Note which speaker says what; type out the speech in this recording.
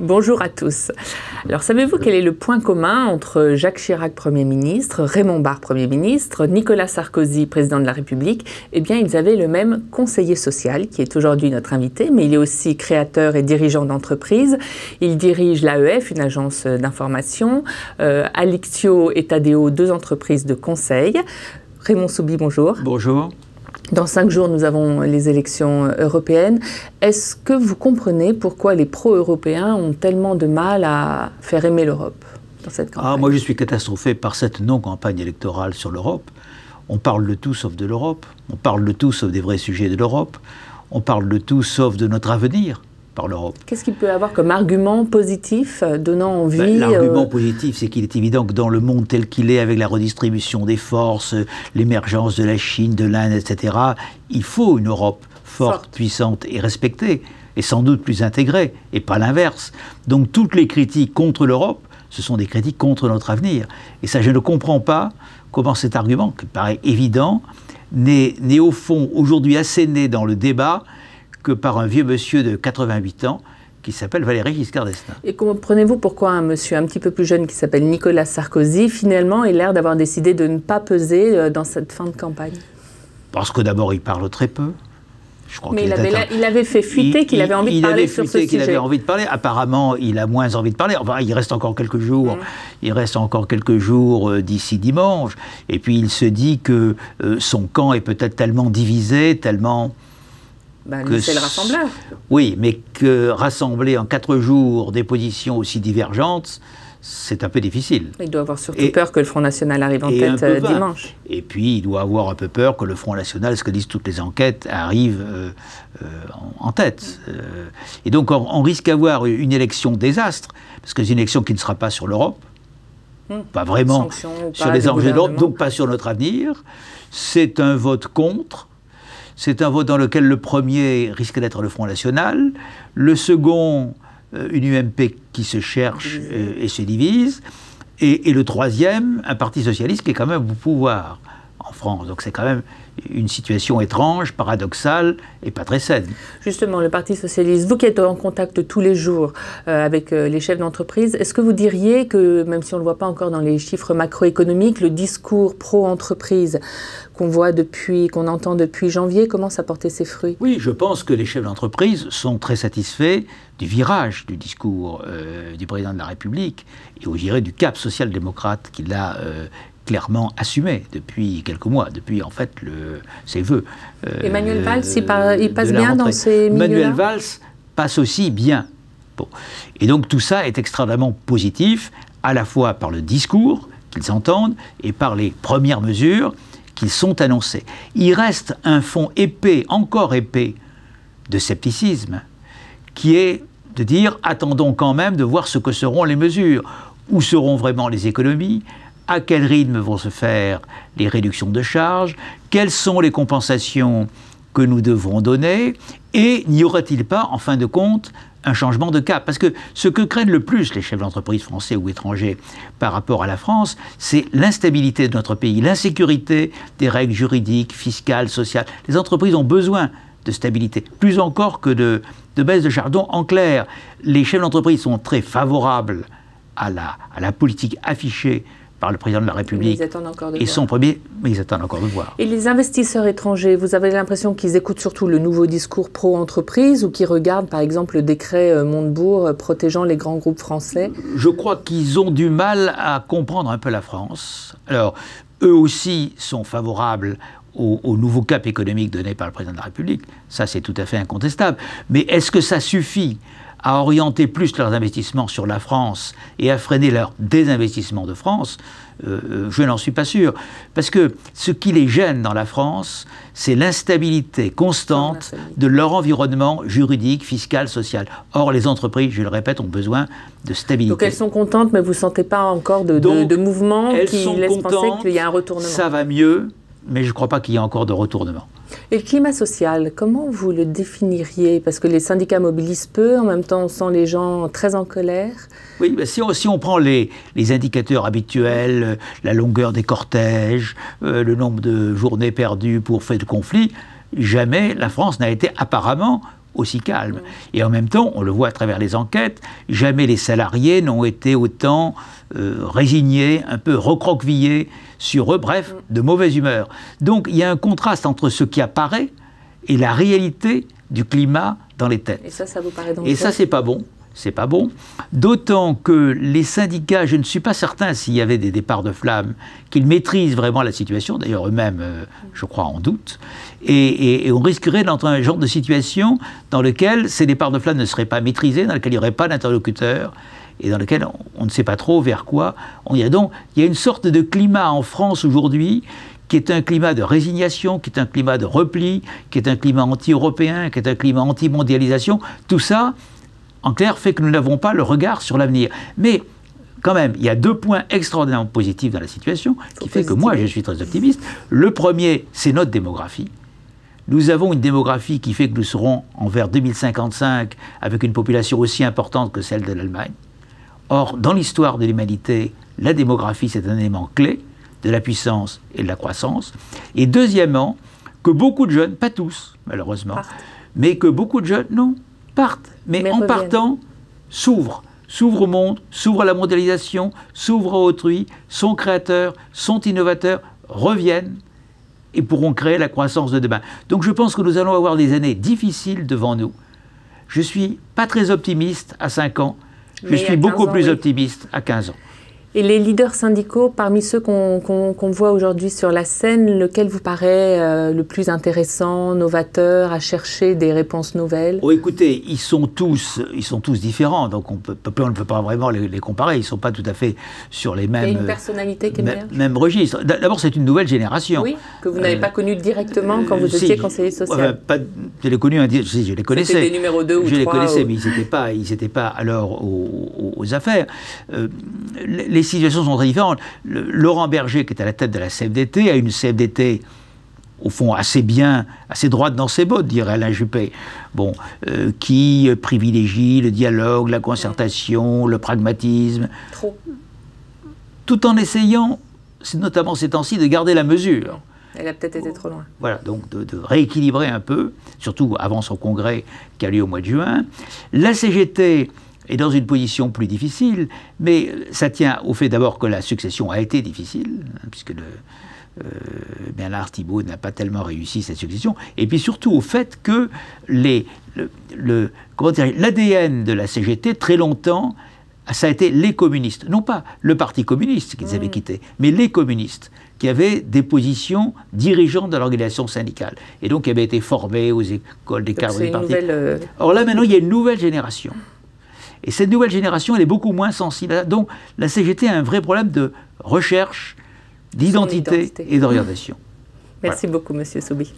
Speaker 1: Bonjour à tous. Alors, savez-vous quel est le point commun entre Jacques Chirac, Premier ministre, Raymond Barre, Premier ministre, Nicolas Sarkozy, Président de la République? Eh bien, ils avaient le même conseiller social, qui est aujourd'hui notre invité, mais il est aussi créateur et dirigeant d'entreprise. Il dirige l'AEF, une agence d'information, Alixio et Tadeo, deux entreprises de conseil. Raymond Soubi, bonjour.
Speaker 2: Bonjour.
Speaker 1: Dans 5 jours, nous avons les élections européennes. Est-ce que vous comprenez pourquoi les pro-européens ont tellement de mal à faire aimer l'Europe dans cette campagne?
Speaker 2: Moi, je suis catastrophé par cette non-campagne électorale sur l'Europe. On parle de tout sauf de l'Europe. On parle de tout sauf des vrais sujets de l'Europe. On parle de tout sauf de notre avenir par l'Europe.
Speaker 1: Qu'est-ce qu'il peut y avoir comme argument positif donnant envie?
Speaker 2: L'argument positif, c'est qu'il est évident que dans le monde tel qu'il est, avec la redistribution des forces, l'émergence de la Chine, de l'Inde, etc., il faut une Europe forte, puissante et respectée, et sans doute plus intégrée, et pas l'inverse. Donc toutes les critiques contre l'Europe, ce sont des critiques contre notre avenir. Et ça, je ne comprends pas comment cet argument, qui paraît évident, n'est au fond aujourd'hui asséné dans le débat que par un vieux monsieur de 88 ans qui s'appelle Valéry Giscard d'Estaing.
Speaker 1: Et comprenez-vous pourquoi un monsieur un petit peu plus jeune qui s'appelle Nicolas Sarkozy, finalement, a l'air d'avoir décidé de ne pas peser dans cette fin de campagne?
Speaker 2: Parce que d'abord, il parle très peu. Je crois
Speaker 1: mais il avait fait fuiter qu'il avait envie de parler sur ce sujet.
Speaker 2: Il avait envie de parler. Apparemment, il a moins envie de parler. Enfin, il reste encore quelques jours. Il reste encore quelques jours d'ici dimanche. Et puis, il se dit que son camp est peut-être tellement divisé, tellement...
Speaker 1: c'est le rassembleur.
Speaker 2: Oui, mais que rassembler en 4 jours des positions aussi divergentes, c'est un peu difficile.
Speaker 1: Il doit avoir surtout peur que le Front National arrive en tête dimanche.
Speaker 2: Et puis, il doit avoir un peu peur que le Front National, ce que disent toutes les enquêtes, arrive en tête. Et donc, on risque d'avoir une élection désastre, parce que c'est une élection qui ne sera pas sur l'Europe, pas vraiment sur les enjeux de l'Europe, donc pas sur notre avenir. C'est un vote contre. C'est un vote dans lequel le premier risque d'être le Front National, le second, une UMP qui se cherche et se divise, et le troisième, un parti socialiste qui est quand même au pouvoir en France. Donc c'est quand même une situation étrange, paradoxale et pas très saine.
Speaker 1: Justement, le Parti socialiste, vous qui êtes en contact tous les jours avec les chefs d'entreprise, est-ce que vous diriez que, même si on ne le voit pas encore dans les chiffres macroéconomiques, le discours pro-entreprise qu'on voit qu'on entend depuis janvier, commence à porter ses fruits? Oui,
Speaker 2: je pense que les chefs d'entreprise sont très satisfaits du virage du discours du président de la République et, je dirais, du cap social-démocrate qu'il a clairement assumé depuis quelques mois, depuis en fait ses vœux.
Speaker 1: Emmanuel Valls, il passe bien dans ces milieux-là?
Speaker 2: Emmanuel Valls passe aussi bien. Bon. Et donc tout ça est extrêmement positif, à la fois par le discours qu'ils entendent et par les premières mesures qu'ils sont annoncées. Il reste un fond épais, encore épais, de scepticisme, qui est de dire, attendons quand même de voir ce que seront les mesures. Où seront vraiment les économies? À quel rythme vont se faire les réductions de charges? Quelles sont les compensations que nous devrons donner? Et n'y aura-t-il pas, en fin de compte, un changement de cap? Parce que ce que craignent le plus les chefs d'entreprise français ou étrangers par rapport à la France, c'est l'instabilité de notre pays, l'insécurité des règles juridiques, fiscales, sociales. Les entreprises ont besoin de stabilité, plus encore que de baisse de charges. Donc, en clair, les chefs d'entreprise sont très favorables à la politique affichée par le président de la République et son premier, mais ils attendent encore de voir.
Speaker 1: Et les investisseurs étrangers, vous avez l'impression qu'ils écoutent surtout le nouveau discours pro-entreprise ou qu'ils regardent par exemple le décret Montebourg protégeant les grands groupes français?
Speaker 2: Je crois qu'ils ont du mal à comprendre un peu la France. Alors, eux aussi sont favorables au nouveau cap économique donné par le président de la République. Ça, c'est tout à fait incontestable. Mais est-ce que ça suffit à orienter plus leurs investissements sur la France et à freiner leur désinvestissement de France? Je n'en suis pas sûr. Parce que ce qui les gêne dans la France, c'est l'instabilité constante de leur environnement juridique, fiscal, social. Or, les entreprises, je le répète, ont besoin de stabilité.
Speaker 1: Donc elles sont contentes, mais vous ne sentez pas encore de mouvement qui laisse penser qu'il y a un retournement?
Speaker 2: Ça va mieux, mais je ne crois pas qu'il y ait encore de retournement.
Speaker 1: Et le climat social, comment vous le définiriez? Parce que les syndicats mobilisent peu, en même temps on sent les gens très en colère.
Speaker 2: Oui, ben si on prend les indicateurs habituels, la longueur des cortèges, le nombre de journées perdues pour fait de conflit, jamais la France n'a été apparemment aussi calme. Et en même temps, on le voit à travers les enquêtes, jamais les salariés n'ont été autant résignés, un peu recroquevillés sur eux, bref, de mauvaise humeur. Donc il y a un contraste entre ce qui apparaît et la réalité du climat dans les têtes.
Speaker 1: Et ça vous paraît dangereux?
Speaker 2: Et ça, c'est pas bon. C'est pas bon. D'autant que les syndicats, je ne suis pas certain s'il y avait des départs de flammes, qu'ils maîtrisent vraiment la situation. D'ailleurs, eux-mêmes, je crois, en doutent. Et on risquerait d'entrer dans un genre de situation dans lequel ces départs de flammes ne seraient pas maîtrisés, dans lequel il n'y aurait pas d'interlocuteur, et dans lequel on ne sait pas trop vers quoi on y a. Donc, il y a une sorte de climat en France aujourd'hui qui est un climat de résignation, qui est un climat de repli, qui est un climat anti-européen, qui est un climat anti-mondialisation. Tout ça, en clair, fait que nous n'avons pas le regard sur l'avenir. Mais quand même, il y a 2 points extraordinairement positifs dans la situation, qui fait que moi, je suis très optimiste. Le premier, c'est notre démographie. Nous avons une démographie qui fait que nous serons, vers 2055, avec une population aussi importante que celle de l'Allemagne. Or, dans l'histoire de l'humanité, la démographie, c'est un élément clé de la puissance et de la croissance. Et deuxièmement, que beaucoup de jeunes, pas tous, malheureusement, mais que beaucoup de jeunes, non, partent, mais en partant, s'ouvrent au monde, s'ouvrent à la mondialisation, s'ouvrent à autrui, sont créateurs, sont innovateurs, reviennent et pourront créer la croissance de demain. Donc je pense que nous allons avoir des années difficiles devant nous. Je ne suis pas très optimiste à 5 ans, je suis beaucoup plus optimiste à 15 ans.
Speaker 1: Et les leaders syndicaux, parmi ceux qu'on voit aujourd'hui sur la scène, lequel vous paraît le plus intéressant, novateur, à chercher des réponses nouvelles?
Speaker 2: Oh, écoutez, ils sont tous différents, donc on ne peut pas vraiment les comparer. Ils ne sont pas tout à fait sur les mêmes...
Speaker 1: Il y a une personnalité qui émerge.
Speaker 2: Même registre. D'abord, c'est une nouvelle génération.
Speaker 1: Oui, que vous n'avez pas connue directement quand vous étiez conseiller social.
Speaker 2: Je l'ai connu, je les connaissais.
Speaker 1: C'était des numéros 2 ou 3.
Speaker 2: Je les connaissais, mais ils n'étaient pas alors aux affaires. Les situations sont très différentes. Laurent Berger, qui est à la tête de la CFDT, a une CFDT, au fond, assez droite dans ses bottes, dirait Alain Juppé, qui privilégie le dialogue, la concertation, le pragmatisme.
Speaker 1: Trop.
Speaker 2: Tout en essayant, notamment ces temps-ci, de garder la mesure.
Speaker 1: Elle a peut-être été trop loin.
Speaker 2: Voilà, donc de rééquilibrer un peu, surtout avant son congrès qui a lieu au mois de juin. La CGT est dans une position plus difficile, mais ça tient au fait d'abord que la succession a été difficile, puisque Bernard Thibault n'a pas tellement réussi cette succession, et puis surtout au fait que l'ADN de la CGT, très longtemps, ça a été les communistes. Non pas le Parti communiste qu'ils avaient quitté, mais les communistes, qui avaient des positions dirigeantes dans l'organisation syndicale, et donc qui avaient été formés aux écoles des cadres du parti. Or là, maintenant, il y a une nouvelle génération. Et cette nouvelle génération, elle est beaucoup moins sensible. Donc la CGT a un vrai problème de recherche, d'identité et d'orientation.
Speaker 1: Merci beaucoup, Monsieur Soubi.